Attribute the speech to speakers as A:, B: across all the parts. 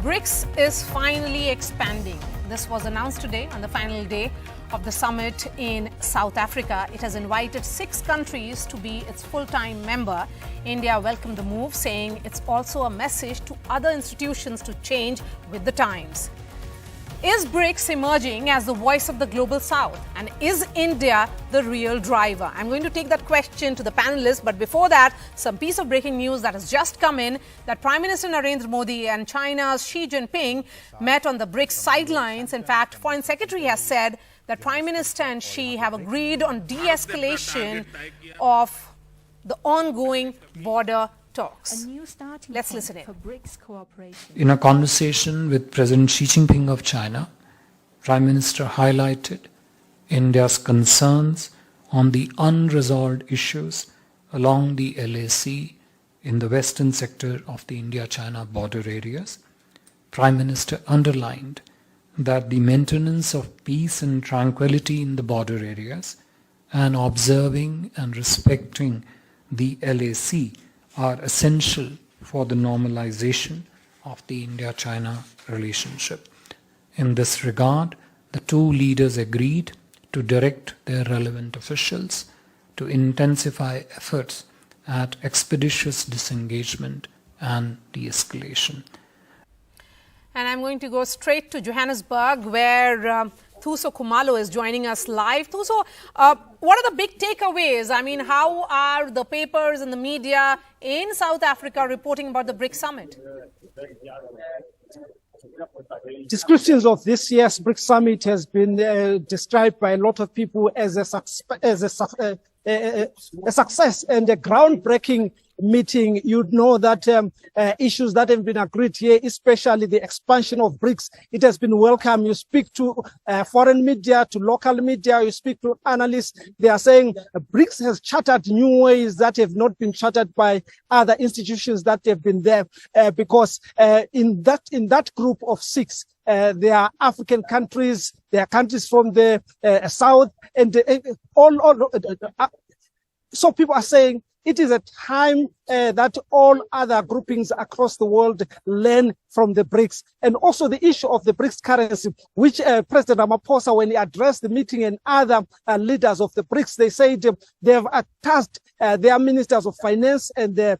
A: BRICS is finally expanding. This was announced today on the final day of the summit in South Africa. It has invited 6 countries to be its full-time member. India welcomed the move, saying it's also a message to other institutions to change with the times. Is BRICS emerging as the voice of the global South? And is India the real driver? I'm going to take that question to the panelists. But before that, some piece of breaking news that has just come in that Prime Minister Narendra Modi and China's Xi Jinping met on the BRICS sidelines. In fact, Foreign Secretary has said that Prime Minister and Xi have agreed on de-escalation of the ongoing border talks. Let's listen in.
B: In a conversation with President Xi Jinping of China, Prime Minister highlighted India's concerns on the unresolved issues along the LAC in the western sector of the India-China border areas. Prime Minister underlined that the maintenance of peace and tranquility in the border areas and observing and respecting the LAC are essential for the normalization of the India-China relationship. In this regard, the two leaders agreed to direct their relevant officials to intensify efforts at expeditious disengagement and de-escalation.
A: And I'm going to go straight to Johannesburg, where Thuso Khumalo is joining us live. Thuso, what are the big takeaways? I mean, how are the papers and the media in South Africa reporting about the BRICS summit?
C: Descriptions of this year's BRICS summit has been described by a lot of people as a success and a groundbreaking meeting. You'd know that issues that have been agreed here, especially the expansion of BRICS, it has been welcome. You speak to foreign media, to local media, you speak to analysts, they are saying BRICS has charted new ways that have not been charted by other institutions that have been there, because in that group of 6, there are African countries, there are countries from the South, and so people are saying it is a time that all other groupings across the world learn from the BRICS. And also the issue of the BRICS currency, which President Ramaphosa, when he addressed the meeting, and other leaders of the BRICS, they said they have tasked their ministers of finance and the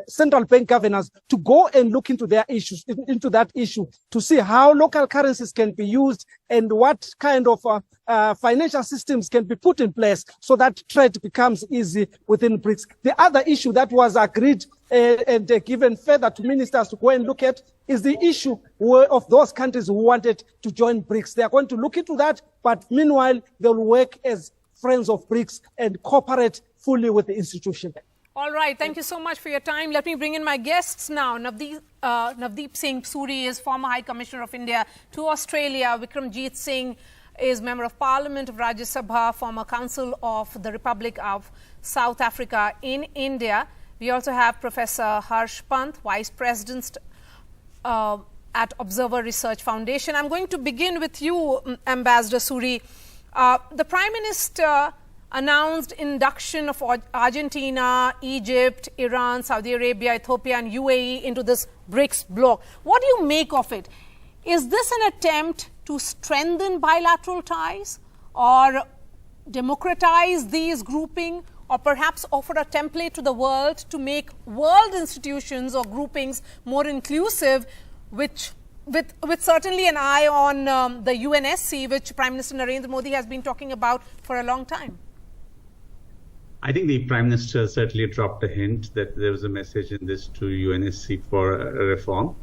C: central bank governors to go and look into their issues, into that issue, to see how local currencies can be used and what kind of financial systems can be put in place so that trade becomes easy within BRICS. The other issue that was agreed and given further to ministers to go and look at is the issue of those countries who wanted to join BRICS. They are going to look into that, but meanwhile, they'll work as friends of BRICS and cooperate fully with the institution.
A: All right. Thank you so much for your time. Let me bring in my guests now. Navdeep Singh Suri is former High Commissioner of India to Australia. Vikramjit Singh is Member of Parliament of Rajya Sabha, former Council of the Republic of South Africa in India. We also have Professor Harsh Pant, Vice President at Observer Research Foundation. I'm going to begin with you, Ambassador Suri. The Prime Minister announced induction of Argentina, Egypt, Iran, Saudi Arabia, Ethiopia and UAE into this BRICS bloc. What do you make of it? Is this an attempt to strengthen bilateral ties or democratize these grouping, or perhaps offer a template to the world to make world institutions or groupings more inclusive, with certainly an eye on the UNSC, which Prime Minister Narendra Modi has been talking about for a long time?
D: I think the Prime Minister certainly dropped a hint that there was a message in this to UNSC for a reform.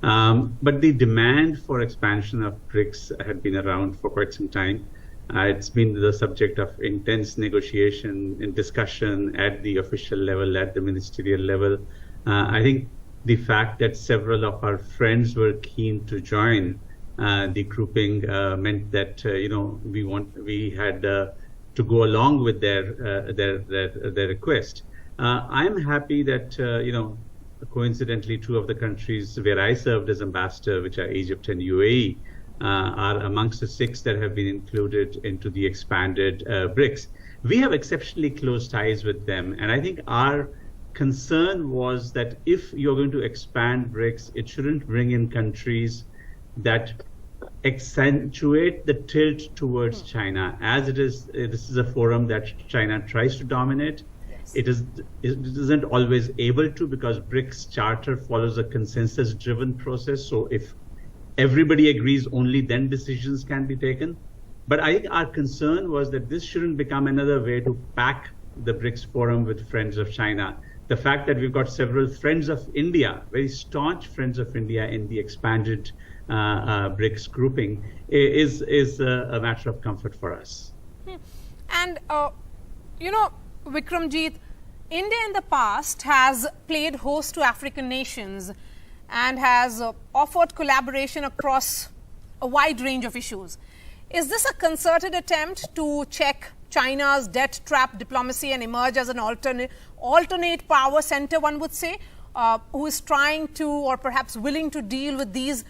D: But the demand for expansion of BRICS had been around for quite some time. It's been the subject of intense negotiation and discussion at the official level, at the ministerial level. I think the fact that several of our friends were keen to join the grouping meant that we had to go along with their request. I'm happy that coincidentally 2 of the countries where I served as ambassador, which are Egypt and UAE, are amongst the 6 that have been included into the expanded BRICS. We have exceptionally close ties with them, and I think our concern was that if you're going to expand BRICS, it shouldn't bring in countries that accentuate the tilt towards China. As it is, this is a forum that China tries to dominate. It isn't always able to, because BRICS charter follows a consensus-driven process. So if everybody agrees, only then decisions can be taken. But I think our concern was that this shouldn't become another way to pack the BRICS forum with friends of China. The fact that we've got several friends of India, very staunch friends of India in the expanded BRICS grouping is a matter of comfort for us.
A: And, you know, Vikramjit, India in the past has played host to African nations and has offered collaboration across a wide range of issues. Is this a concerted attempt to check China's debt trap diplomacy and emerge as an alternate power center, one would say, who is trying to, or perhaps willing to, deal with these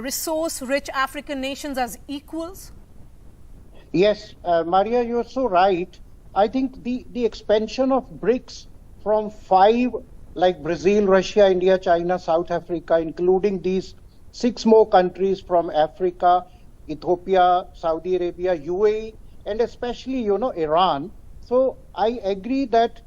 A: resource-rich African nations as equals?
E: Yes, Maria, you're so right. I think the expansion of BRICS from 5, like Brazil, Russia, India, China, South Africa, including these 6 more countries from Africa, Ethiopia, Saudi Arabia, UAE, and especially, you know, Iran. So I agree that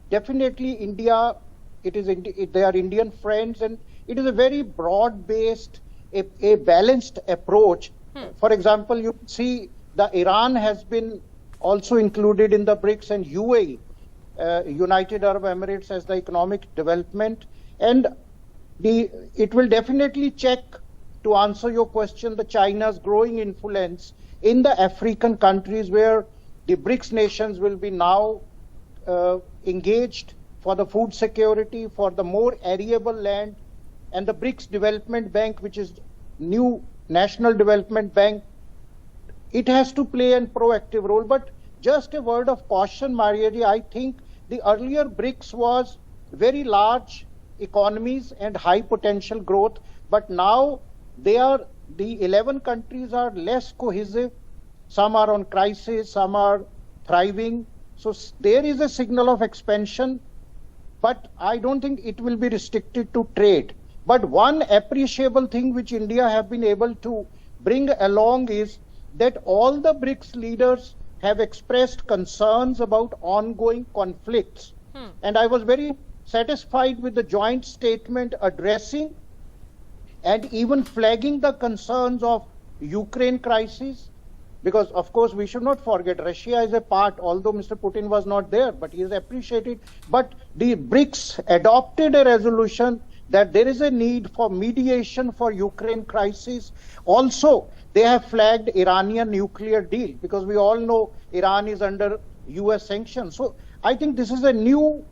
E: definitely India, they are Indian friends, and it is a very broad-based, a balanced approach. For example, you see the Iran has been also included in the BRICS, and UAE, United Arab Emirates, as the economic development. And it will definitely check, to answer your question, the China's growing influence in the African countries, where the BRICS nations will be now engaged for the food security, for the more arable land, and the BRICS Development Bank, which is new National Development Bank, it has to play a proactive role. But just a word of caution, Mariaji, I think the earlier BRICS was very large economies and high potential growth, but now the 11 countries are less cohesive. Some are on crisis, some are thriving. So there is a signal of expansion, but I don't think it will be restricted to trade. But one appreciable thing which India have been able to bring along is that all the BRICS leaders have expressed concerns about ongoing conflicts. And I was very satisfied with the joint statement addressing and even flagging the concerns of Ukraine crisis, because of course we should not forget Russia is a part, although Mr. Putin was not there, but he is appreciated. But the BRICS adopted a resolution that there is a need for mediation for Ukraine crisis. Also, they have flagged Iranian nuclear deal, because we all know Iran is under US sanctions. So I think this is a new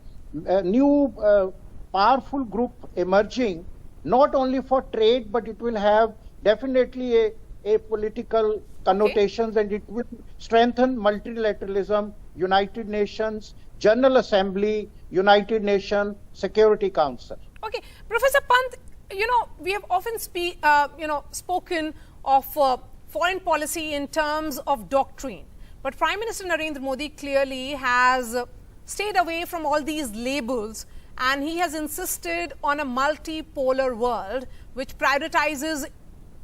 E: powerful group emerging, not only for trade, but it will have definitely a political connotations, and it will strengthen multilateralism, United Nations, General Assembly, United Nations, Security Council.
A: Okay, Professor Pant, you know, we have often spoken of foreign policy in terms of doctrine, but Prime Minister Narendra Modi clearly has stayed away from all these labels, and he has insisted on a multipolar world which prioritizes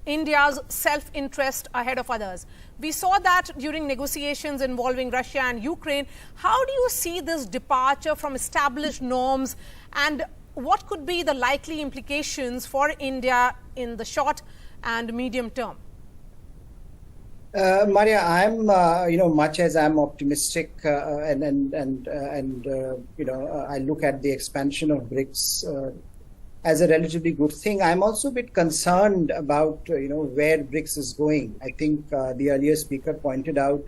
A: India's self-interest ahead of others. We saw that during negotiations involving Russia and Ukraine. How do you see this departure from established norms, and what could be the likely implications for India in the short and medium term?
F: Maria, I'm much as I'm optimistic I look at the expansion of BRICS as a relatively good thing. I'm also a bit concerned about where BRICS is going. I think the earlier speaker pointed out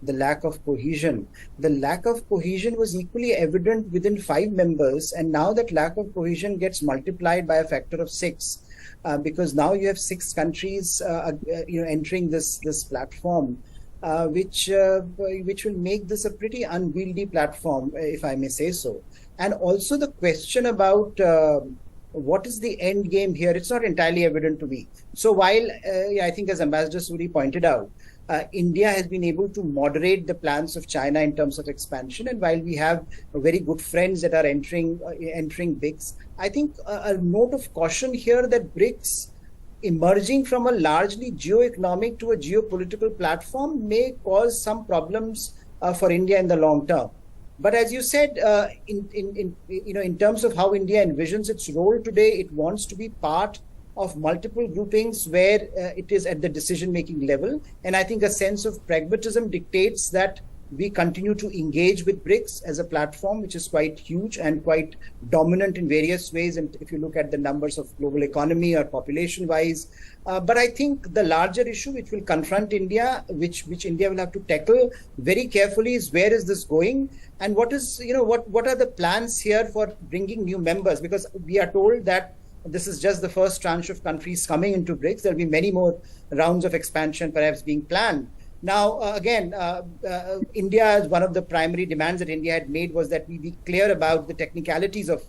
F: the lack of cohesion. The lack of cohesion was equally evident within 5 members, and now that lack of cohesion gets multiplied by a factor of 6. Because now you have 6 countries, entering this platform, which will make this a pretty unwieldy platform, if I may say so. And also the question about what is the end game here? It's not entirely evident to me. So while I think, as Ambassador Suri pointed out, India has been able to moderate the plans of China in terms of expansion. And while we have very good friends that are entering BRICS, I think a note of caution here that BRICS emerging from a largely geo-economic to a geopolitical platform may cause some problems for India in the long term. But as you said, in terms of how India envisions its role today, it wants to be part of multiple groupings where it is at the decision-making level. And I think a sense of pragmatism dictates that we continue to engage with BRICS as a platform, which is quite huge and quite dominant in various ways. And if you look at the numbers of global economy or population-wise, but I think the larger issue which will confront India, which India will have to tackle very carefully, is where is this going, and what are the plans here for bringing new members? Because we are told that this is just the first tranche of countries coming into BRICS. There'll be many more rounds of expansion perhaps being planned. Now, India, one of the primary demands that India had made was that we be clear about the technicalities of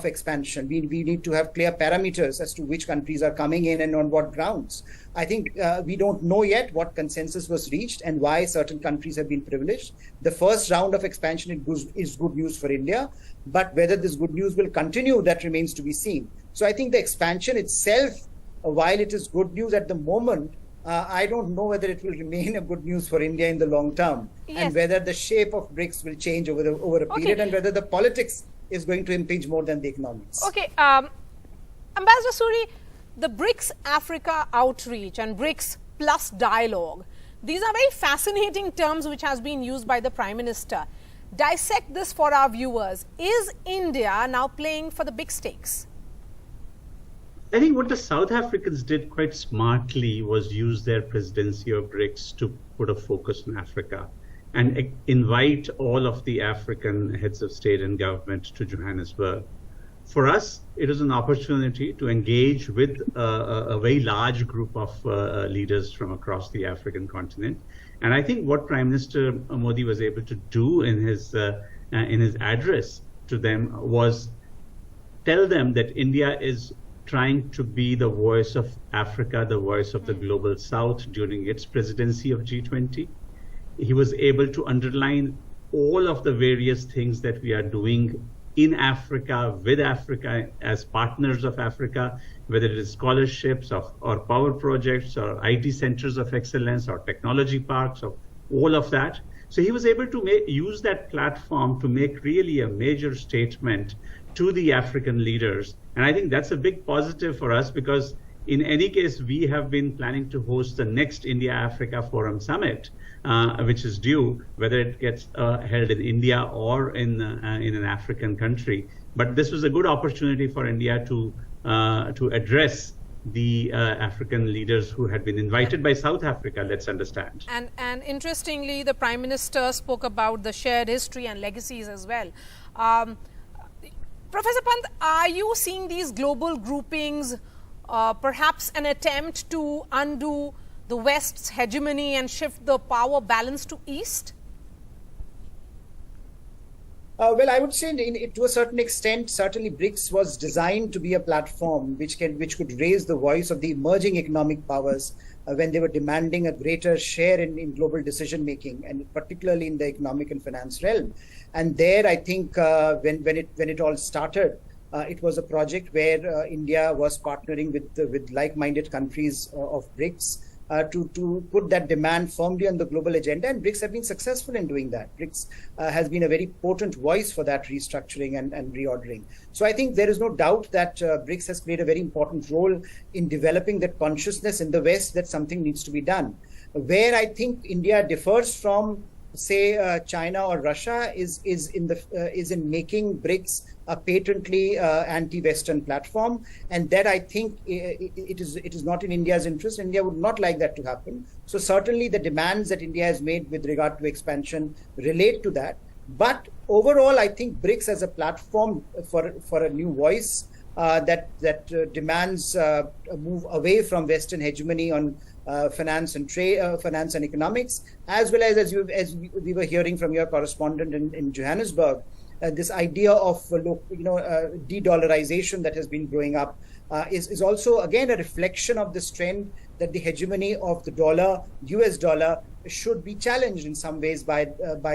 F: expansion. We need to have clear parameters as to which countries are coming in and on what grounds. I think we don't know yet what consensus was reached and why certain countries have been privileged. The first round of expansion is good news for India, but whether this good news will continue, that remains to be seen. So I think the expansion itself, while it is good news at the moment, I don't know whether it will remain a good news for India in the long term, and whether the shape of BRICS will change over a period, and whether the politics is going to impinge more than the economics.
A: Okay, Ambassador Suri, the BRICS Africa outreach and BRICS plus dialogue, these are very fascinating terms which has been used by the Prime Minister. Dissect this for our viewers. Is India now playing for the big stakes?
D: I think what the South Africans did quite smartly was use their presidency of BRICS to put a focus on Africa and invite all of the African heads of state and government to Johannesburg. For us, it is an opportunity to engage with a very large group of leaders from across the African continent. And I think what Prime Minister Modi was able to do in his address to them was tell them that India is trying to be the voice of Africa, the voice of the global South during its presidency of G20. He was able to underline all of the various things that we are doing in Africa, with Africa, as partners of Africa, whether it is scholarships or power projects or IT centers of excellence or technology parks or all of that. So he was able to use that platform to make really a major statement to the African leaders. And I think that's a big positive for us, because in any case, we have been planning to host the next India-Africa Forum Summit, which is due, whether it gets held in India or in an African country. But this was a good opportunity for India to address the African leaders who had been invited by South Africa, let's understand.
A: And interestingly, the Prime Minister spoke about the shared history and legacies as well. Professor Pant, are you seeing these global groupings perhaps an attempt to undo the West's hegemony and shift the power balance to East?
F: Well, I would say to a certain extent, certainly BRICS was designed to be a platform which could raise the voice of the emerging economic powers when they were demanding a greater share in global decision making, and particularly in the economic and finance realm. And there, I think when it all started, it was a project where India was partnering with like-minded countries of BRICS to put that demand firmly on the global agenda, and BRICS have been successful in doing that. BRICS has been a very potent voice for that restructuring and reordering. So I think there is no doubt that BRICS has played a very important role in developing that consciousness in the West that something needs to be done. Where I think India differs from, say, China or Russia is in making BRICS a patently anti-Western platform, and that I think it is not in India's interest. India would not like that to happen. So certainly the demands that India has made with regard to expansion relate to that. But overall, I think BRICS as a platform for a new voice that demands a move away from Western hegemony on finance and trade, finance and economics, as well as we were hearing from your correspondent in Johannesburg, this idea of de-dollarization that has been growing up, is also again a reflection of this trend that the hegemony of the dollar, US dollar, should be challenged in some ways by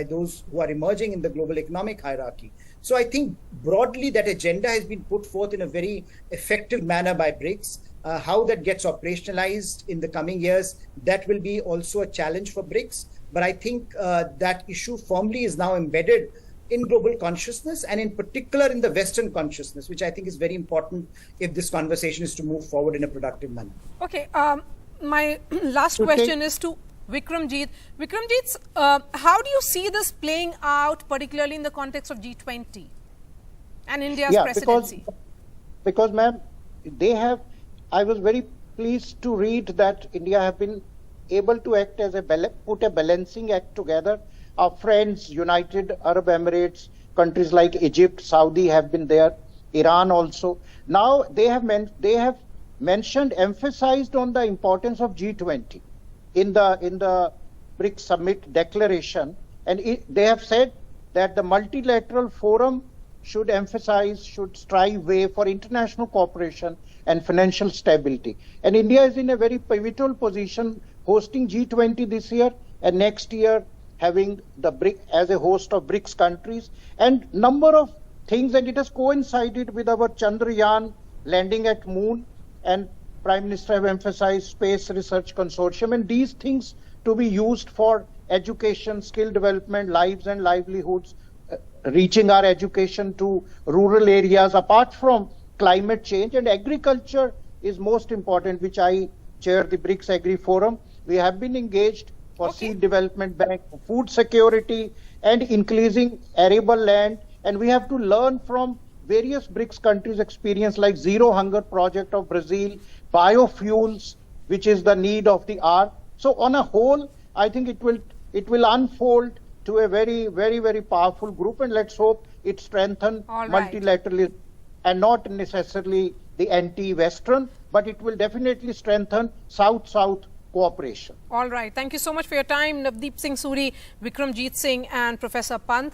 F: those who are emerging in the global economic hierarchy. So I think broadly that agenda has been put forth in a very effective manner by BRICS. How that gets operationalized in the coming years, that will be also a challenge for BRICS. But I think that issue firmly is now embedded in global consciousness, and in particular in the Western consciousness, which I think is very important if this conversation is to move forward in a productive manner.
A: Okay, my last question is to Vikramjit. Vikramjit, how do you see this playing out, particularly in the context of G20 and India's presidency?
E: Because ma'am, I was very pleased to read that India have been able to act as put a balancing act together. Our friends, United Arab Emirates, countries like Egypt, Saudi have been there, Iran also. Now they have emphasized on the importance of G20 in the BRICS summit declaration, and they have said that the multilateral forum should strive way for international cooperation and financial stability. And India is in a very pivotal position, hosting G20 this year, and next year having the BRICS as a host of BRICS countries, and number of things, and it has coincided with our Chandrayaan landing at Moon, and Prime Minister have emphasized Space Research Consortium, and these things to be used for education, skill development, lives and livelihoods, reaching our education to rural areas, apart from climate change, and agriculture is most important, which I chair the BRICS Agri Forum. We have been engaged for seed development bank, food security, and increasing arable land. And we have to learn from various BRICS countries' experience, like Zero Hunger Project of Brazil, biofuels, which is the need of the hour. So on a whole, I think it will unfold to a very, very, very powerful group, and let's hope it strengthens multilateralism and not necessarily the anti-Western, but it will definitely strengthen South-South cooperation.
A: All right. Thank you so much for your time, Navdeep Singh Suri, Vikramjit Singh and Professor Pant.